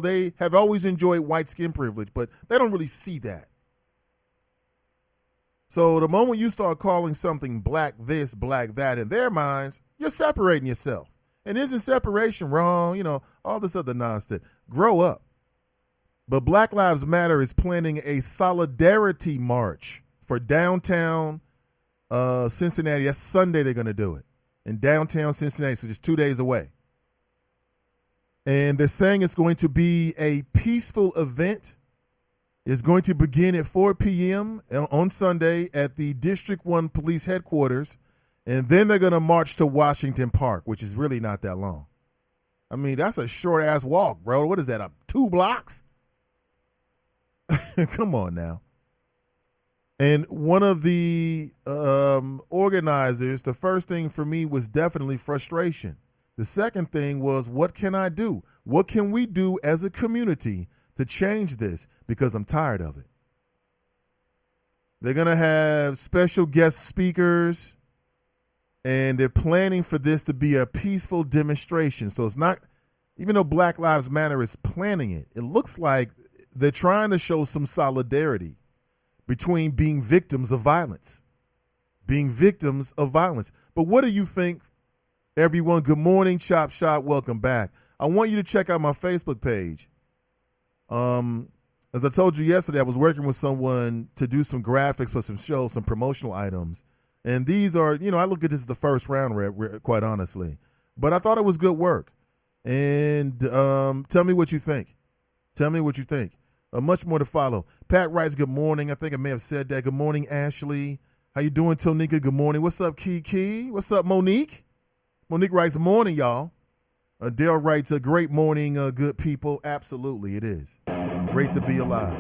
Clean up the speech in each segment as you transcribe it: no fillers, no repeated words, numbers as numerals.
they have always enjoyed white skin privilege, but they don't really see that. So the moment you start calling something black this, black that, in their minds, you're separating yourself. And isn't separation wrong? All this other nonsense. Grow up. But Black Lives Matter is planning a solidarity march for downtown Cincinnati. That's Sunday they're going to do it. In downtown Cincinnati, so just 2 days away. And they're saying it's going to be a peaceful event. It's going to begin at 4 p.m. on Sunday at the District 1 Police Headquarters. And then they're going to march to Washington Park, which is really not that long. I mean, that's a short-ass walk, bro. What is that, 2 blocks? Come on now. And one of the organizers, the first thing for me was definitely frustration. The second thing was, what can I do? What can we do as a community to change this? Because I'm tired of it. They're going to have special guest speakers, and they're planning for this to be a peaceful demonstration. So it's not, even though Black Lives Matter is planning it, it looks like they're trying to show some solidarity between being victims of violence. But what do you think, everyone? Good morning, Chop Shop. Welcome back. I want you to check out my Facebook page. As I told you yesterday, I was working with someone to do some graphics for some shows, some promotional items. And these are, I look at this as the first round, quite honestly. But I thought it was good work. And tell me what you think. Much more to follow. Pat writes, good morning. I think I may have said that. Good morning, Ashley. How you doing, Tonika? Good morning. What's up, Kiki? What's up, Monique? Monique writes, morning, y'all. Dale writes, a great morning, good people. Absolutely, it is. Great to be alive.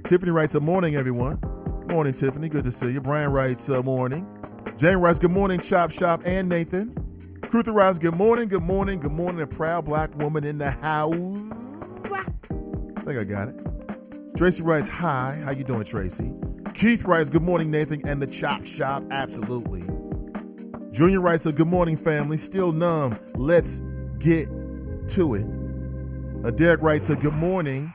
Tiffany writes, a morning, everyone. Morning, Tiffany. Good to see you. Brian writes, morning. Jane writes, good morning, Chop Shop and Nathan. Cruther writes, good morning. A proud black woman in the house. I think I got it. Tracy writes, hi. How you doing, Tracy? Keith writes, good morning, Nathan and the Chop Shop. Absolutely. Junior writes, good morning, family. Still numb. Let's get to it. Derek writes, good morning.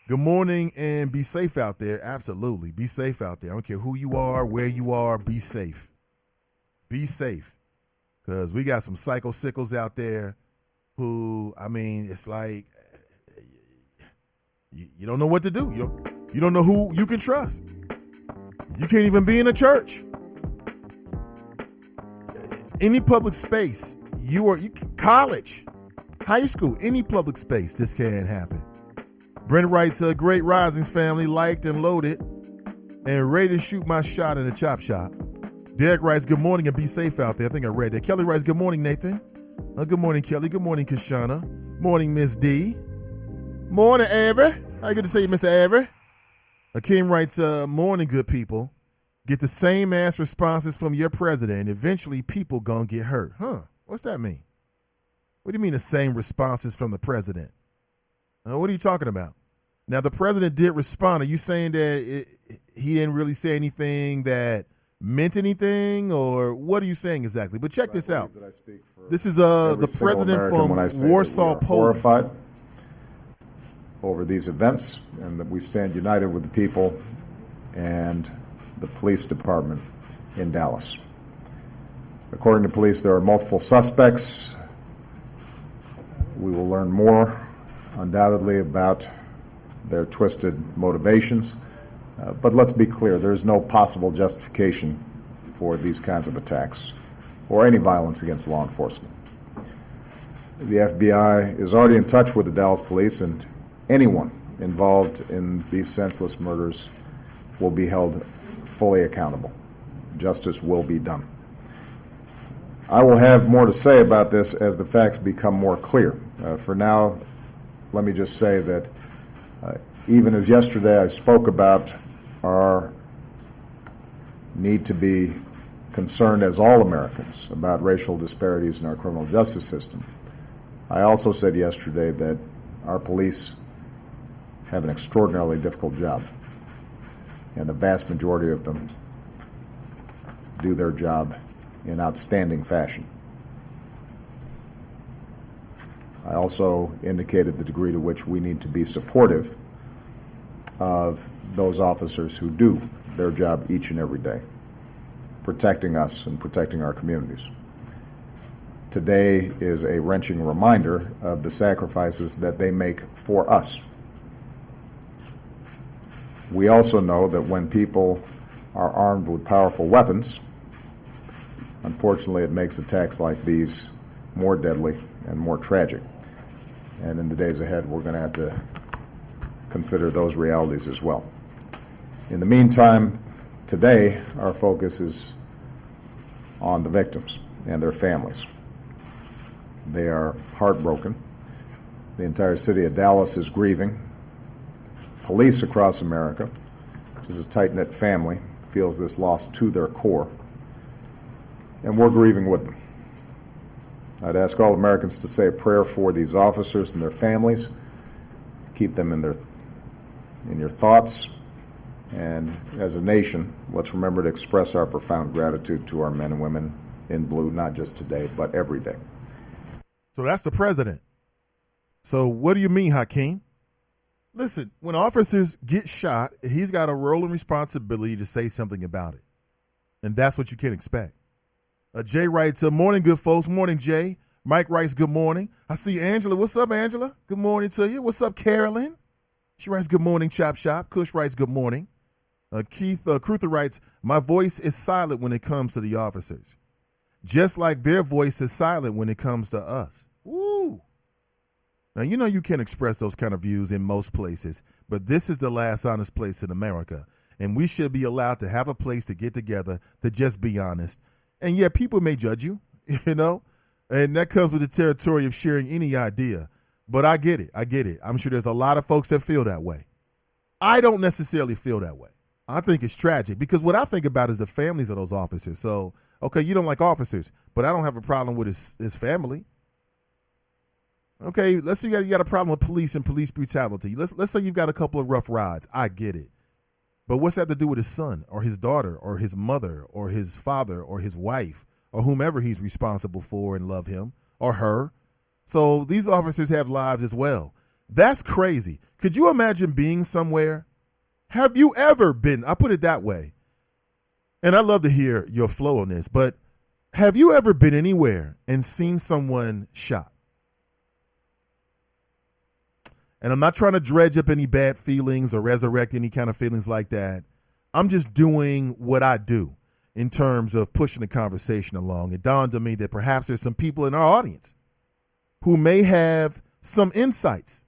Good morning and be safe out there. Absolutely. Be safe out there. I don't care who you are, where you are. Be safe. Because we got some psycho sickles out there who, it's like, you don't know what to do. You don't know who you can trust. You can't even be in a church. Any public space, college, high school, any public space, this can't happen. Brent writes, great risings, family, liked and loaded, and ready to shoot my shot in the Chop Shop. Derek writes, good morning and be safe out there. I think I read that. Kelly writes, good morning, Nathan. Good morning, Kelly. Good morning, Kashana. Morning, Miss D. Morning, Avery. How good to see you, Mr. Avery. Akeem writes, morning, good people. Get the same ass responses from your president. Eventually, people gonna get hurt. What's that mean? What do you mean the same responses from the president? What are you talking about? Now, the president did respond. Are you saying that he didn't really say anything that meant anything, or what are you saying exactly? But check this out. This is the president from Warsaw, Poland. Horrified over these events, and that we stand united with the people and the police department in Dallas. According to police, there are multiple suspects. We will learn more, undoubtedly, about their twisted motivations. But let's be clear, there is no possible justification for these kinds of attacks or any violence against law enforcement. The FBI is already in touch with the Dallas police, and anyone involved in these senseless murders will be held fully accountable. Justice will be done. I will have more to say about this as the facts become more clear. For now, let me just say that even as yesterday I spoke about our need to be concerned as all Americans about racial disparities in our criminal justice system, I also said yesterday that our police have an extraordinarily difficult job, and the vast majority of them do their job in outstanding fashion. I also indicated the degree to which we need to be supportive of those officers who do their job each and every day, protecting us and protecting our communities. Today is a wrenching reminder of the sacrifices that they make for us. We also know that when people are armed with powerful weapons, unfortunately, it makes attacks like these more deadly and more tragic. And in the days ahead, we're going to have to consider those realities as well. In the meantime, today, our focus is on the victims and their families. They are heartbroken. The entire city of Dallas is grieving. Police across America, which is a tight-knit family, feels this loss to their core, and we're grieving with them. I'd ask all Americans to say a prayer for these officers and their families. Keep them in your thoughts. And as a nation, let's remember to express our profound gratitude to our men and women in blue, not just today, but every day. So that's the president. So what do you mean, Hakeem? Listen, when officers get shot, he's got a role and responsibility to say something about it. And that's what you can expect. Jay writes, morning, good folks. Morning, Jay. Mike writes, good morning. I see Angela. What's up, Angela? Good morning to you. What's up, Carolyn? She writes, good morning, Chop Shop. Kush writes, good morning. Keith Cruther writes, my voice is silent when it comes to the officers, just like their voice is silent when it comes to us. Woo! Now, you know you can't express those kind of views in most places, but this is the last honest place in America, and we should be allowed to have a place to get together to just be honest. And yeah, people may judge you, you know, and that comes with the territory of sharing any idea. But I get it. I'm sure there's a lot of folks that feel that way. I don't necessarily feel that way. I think it's tragic because what I think about is the families of those officers. So, okay, you don't like officers, but I don't have a problem with his family. Okay, let's say you got a problem with police and police brutality. Let's say you've got a couple of rough rides. I get it. But what's that have to do with his son or his daughter or his mother or his father or his wife or whomever he's responsible for and love him or her? So these officers have lives as well. That's crazy. Could you imagine being somewhere? Have you ever been? I put it that way. And I'd love to hear your flow on this, but have you ever been anywhere and seen someone shot? And I'm not trying to dredge up any bad feelings or resurrect any kind of feelings like that. I'm just doing what I do in terms of pushing the conversation along. It dawned on me that perhaps there's some people in our audience who may have some insights,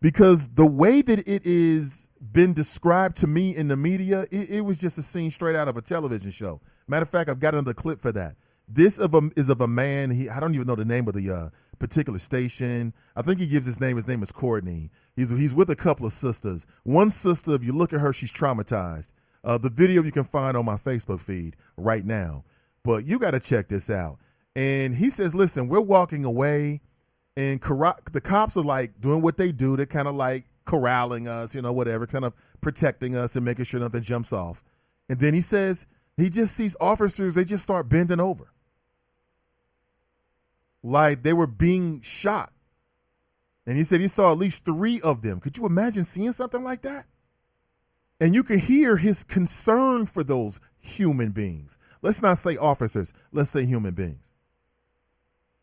because the way that it is been described to me in the media, it was just a scene straight out of a television show. Matter of fact, I've got another clip for that. This is of a man. I don't even know the name of the particular station. I think he gives his name. His name is Courtney. He's with a couple of sisters. One sister, if you look at her, she's traumatized. The video you can find on my Facebook feed right now. But you got to check this out. And he says, listen, we're walking away, and the cops are like doing what they do. They're kind of like corralling us, whatever, kind of protecting us and making sure nothing jumps off. And then he says he just sees officers. They just start bending over like they were being shot. And he said he saw at least 3 of them. Could you imagine seeing something like that? And you can hear his concern for those human beings. Let's not say officers. Let's say human beings.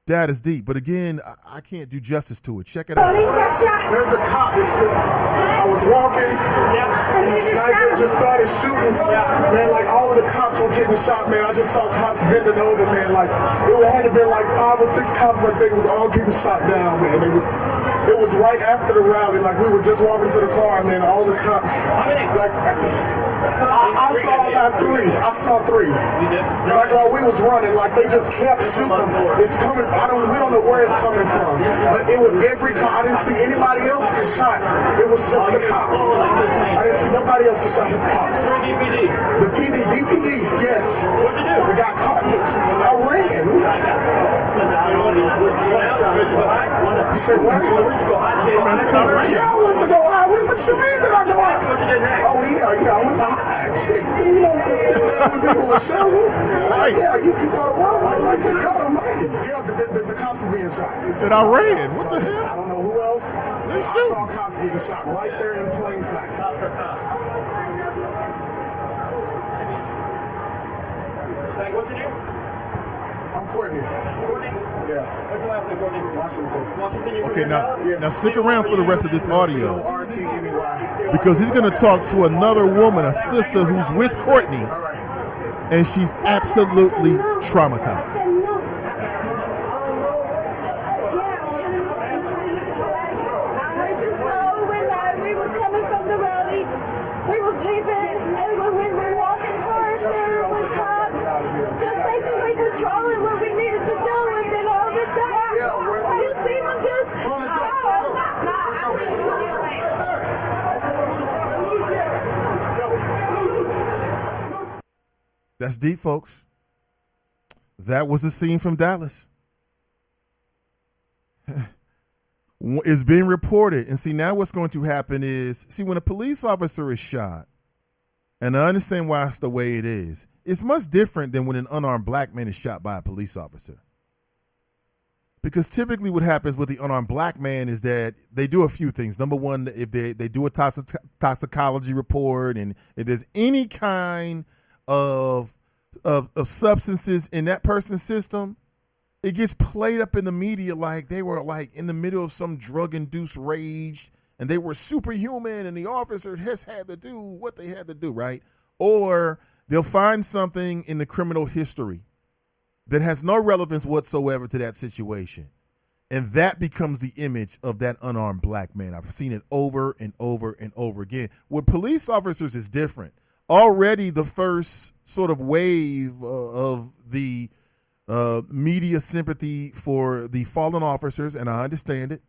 That is deep. But again, I can't do justice to it. Check it out. Police got shot. There's a cop. I was walking, and the sniper just started shooting. Man, like all of the cops were getting shot, man. I just saw cops bending over, man. Like it had to been like 5 or 6 cops. Like they was all getting shot down, man. It was right after the rally. Like we were just walking to the car, man. All the cops, like I saw about 3. I saw 3. Like while we was running, like they just kept shooting. It's coming. We don't know where it's coming from, but it was every cop. I didn't see anybody else get shot. It was just the cops. I didn't see nobody else get shot but the cops. The DPD, yes. What'd you do? We got caught. I ran. You say what? Yeah, I went to go hide. What you mean that I go hide? Oh yeah, I went to hide. Shit, you know, just sit there with people and show them. Right. Yeah, you go to work like good God Almighty. Yeah, the cops are being shot. He said I ran. What the I hell? don't know who else. They I shoot. saw cops getting shot right there in plain sight. What's your name? I'm Courtney. Courtney? Yeah. What's your last name, Courtney? Washington. Washington, you Okay, from now stick around for the rest of this audio C-O-R-T-N-E-Y. because he's going to talk to another woman, a sister who's with Courtney, All right. and she's absolutely traumatized. I just know when we was coming from the rally, we was leaving, and when we were walking towards there was cops, just basically controlling what we needed to do, and then all of a sudden, you see them just, That's deep, folks. That was the scene from Dallas. It's being reported. And see, now what's going to happen is, see, when a police officer is shot, and I understand why it's the way it is, it's much different than when an unarmed black man is shot by a police officer. Because typically what happens with the unarmed black man is that they do a few things. Number one, if they do a toxicology report, and if there's any kind of substances in that person's system, it gets played up in the media like they were like in the middle of some drug-induced rage and they were superhuman and the officer has had to do what they had to do, right? Or they'll find something in the criminal history that has no relevance whatsoever to that situation. And that becomes the image of that unarmed black man. I've seen it over and over and over again. With police officers is different. Already the first sort of wave of the media sympathy for the fallen officers, and I understand it,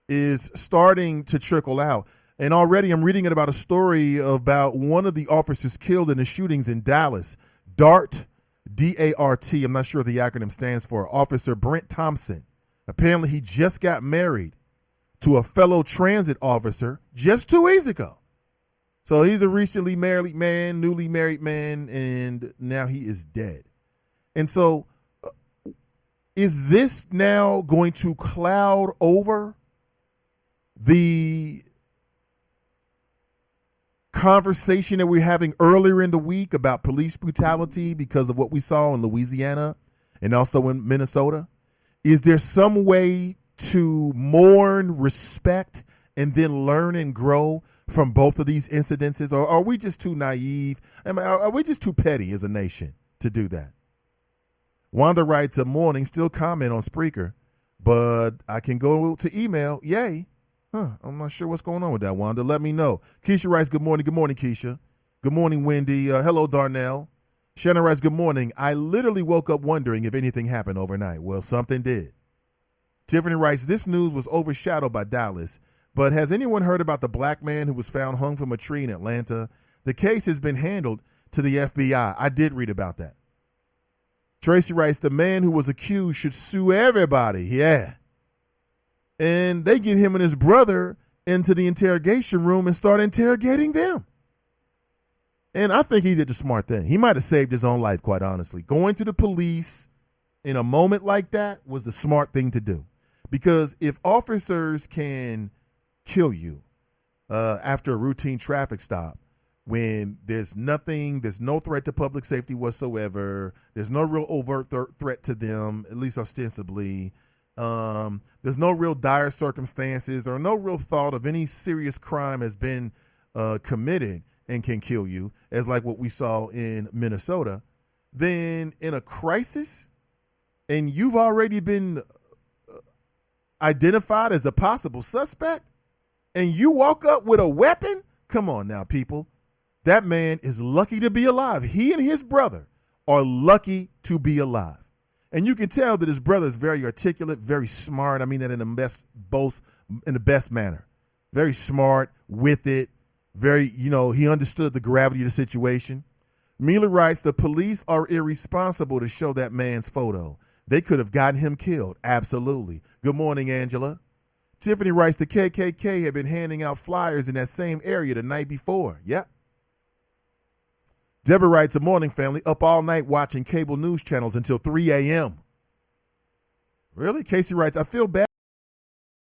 is starting to trickle out. And already I'm reading about a story about one of the officers killed in the shootings in Dallas, DART, D-A-R-T, I'm not sure what the acronym stands for, Officer Brent Thompson. Apparently he just got married to a fellow transit officer just 2 weeks ago. So he's a recently married man, newly married man, and now he is dead. And so is this now going to cloud over the conversation that we're having earlier in the week about police brutality because of what we saw in Louisiana and also in Minnesota? Is there some way to mourn, respect, and then learn and grow from both of these incidences? Or are we just too naive? Are we just too petty as a nation to do that? Wanda writes, a morning, still comment on Spreaker, but I can go to email. Yay. I'm not sure what's going on with that, Wanda. Let me know. Keisha writes, good morning. Good morning, Keisha. Good morning, Wendy. Hello, Darnell. Shannon writes, good morning. I literally woke up wondering if anything happened overnight. Well, something did. Tiffany writes, this news was overshadowed by Dallas, but has anyone heard about the black man who was found hung from a tree in Atlanta? The case has been handled to the FBI. I did read about that. Tracy writes, the man who was accused should sue everybody. Yeah. And they get him and his brother into the interrogation room and start interrogating them. And I think he did the smart thing. He might have saved his own life, quite honestly. Going to the police in a moment like that was the smart thing to do. Because if officers can kill you after a routine traffic stop, when there's no threat to public safety whatsoever, there's no real overt threat to them, at least ostensibly, there's no real dire circumstances or no real thought of any serious crime has been committed and can kill you, as like what we saw in Minnesota, then in a crisis and you've already been identified as a possible suspect and you walk up with a weapon, come on now, people. That man is lucky to be alive. He and his brother are lucky to be alive. And you can tell that his brother is very articulate, very smart. I mean that in the best manner. Very smart, with it, very, he understood the gravity of the situation. Mila writes, the police are irresponsible to show that man's photo. They could have gotten him killed. Absolutely. Good morning, Angela. Tiffany writes, the KKK had been handing out flyers in that same area the night before. Yep. Deborah writes, a morning family, up all night watching cable news channels until 3 a.m. Really? Casey writes, I feel bad